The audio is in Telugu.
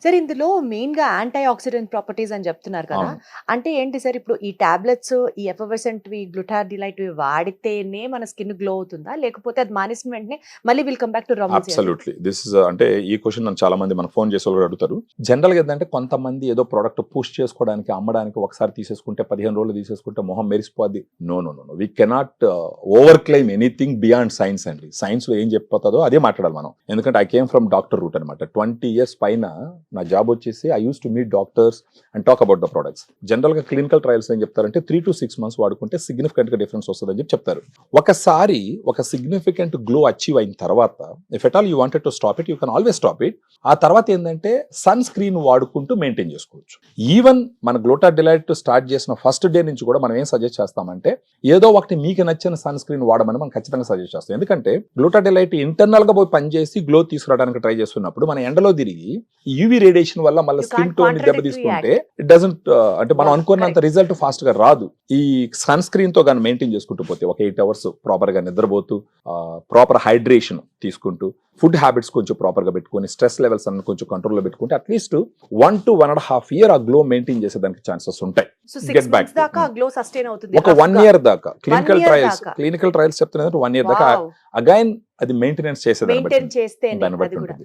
సార్ ఇందులో మెయిన్ గా యాంటీ ఆక్సిడెంట్ ప్రాపర్టీస్ అని చెప్తున్నారు కదా, అవును. అంటే ఏంటి సార్? ఇప్పుడు ఈ టాబ్లెట్స్, ఈ ఎఫర్వెసెంట్ గ్లూటాథియోనైడ్ వాడితేనే మన స్కిన్ గ్లో అవుతుందా, లేకపోతే అది మానేసిన వెంటనే మళ్ళీ will come back to normal? Absolutely this is అంటే ఈ క్వశ్చన్ నన్ను చాలా మంది మన ఫోన్ చేసే వాళ్ళు అడుగుతారు. జనరల్ గా ఏంటంటే కొంతమంది ఏదో ప్రోడక్ట్ పుష్ చేసుకోవడానికి అమ్మడానికి ఒకసారి తీసేసుకుంటే 15 రోజులు తీసేసుకుంటే మొహం మెరిసిపోద్ది. No no no we cannot over claim anything beyond science అండి. సైన్స్ లో ఏం చెప్పిపోతుందో అదే మాట్లాడాలి మనం. ఎందుకంటే I came from doctor route అనమాట. 20 years పైన నా జాబ్ వచ్చేసి I use to meet doctors and talk about the products. General గా క్లినికల్ ట్రయల్స్ ఏం చెప్తారంటే 3 to 6 months వాడుకుంటే సిగ్నిఫికెంట్ గా డిఫరెన్స్ వస్తుందని చెప్పి చెప్తారు. ఒకసారి ఒక సిగ్నిఫికెంట్ గ్లో అచీవ్ అయిన తర్వాత if at all you wanted to stop it, you can always stop it. ఆ తర్వాత ఏంటంటే సన్ స్క్రీన్ వాడుకుంటూ మెయింటైన్ చేసుకోవచ్చు. ఈవెన్ మన గ్లూటాథియోనైడ్ స్టార్ట్ చేసిన ఫస్ట్ డే నుంచి కూడా మనం ఏం సజెస్ట్ చేస్తామంటే ఏదో ఒకటి మీకు నచ్చిన సన్ స్క్రీన్ వాడమని మనం ఖచ్చితంగా సజెస్ట్ చేస్తాం. ఎందుకంటే గ్లూటాథియోనైడ్ ఇంటర్నల్ గా పోయి పనిచేసి గ్లో తీసుకురావడానికి ట్రై చేస్తున్నప్పుడు మన ఎండలో తిరిగి యూవీ రేడియేషన్ వల్ల మళ్ళీ స్కిన్ టోన్ దెబ్బ తీసుకుంటే ఇట్ డజంట్ అంటే మనం అనుకున్నంత రిజల్ట్ ఫాస్ట్ గా రాదు. ఈ సన్ స్క్రీన్ తో కానీ మెయింటైన్ చేసుకుంటూ పోతే ఒక 8 hours ప్రాపర్ గా నిద్రపోతూ ప్రాపర్ హైడ్రేషన్ తీసుకుంటూ ఫుడ్ హ్యాబిట్స్ కొంచెం ప్రాపర్ గా పెట్టుకుని స్ట్రెస్ లెవెల్స్ అన్ని కొంచెం కంట్రోల్లో పెట్టుకుంటే అట్లీస్ట్ 1 to 1.5 years ఆ గ్లో మెయింటైన్ చేసేదానికి ఛాన్సెస్ ఉంటాయి. Get back దాకా గ్లో సస్టైన్ అవుతుంది. ఒక 1 year దాకా క్లినికల్ ట్రయల్స్ చెప్తున్నారు. 1 year దాకా అగైన్ అది మెయింటెనెన్స్ చేసేదాన్ని బట్టి ఉంటుంది.